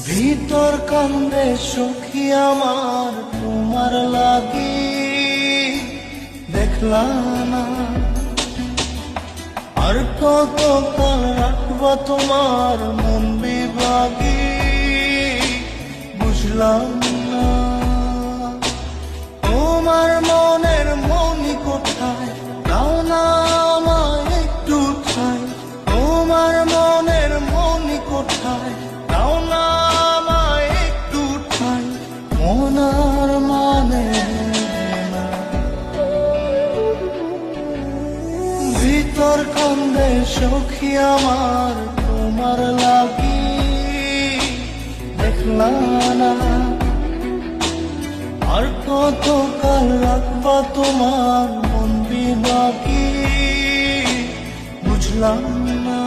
ভিতর কান্দে সখী আমার তোমার লাগি, দেখলা না আর কত কাল রাখবা তোমার মন বিভাগী, বুঝলাম না তোমার মনের মনি কোথায়, দাও না আমায় একটু ঠাই। তোমার মনের মনি কোথায়, দাও না আমায় একটু ঠাই। মনার মানে না, ভিতর কান্দে সখী আমার তোমার লাগি, দেখলা না আর কত কাল রাখবা তোমার মন বিভাগী, বুঝলাম না।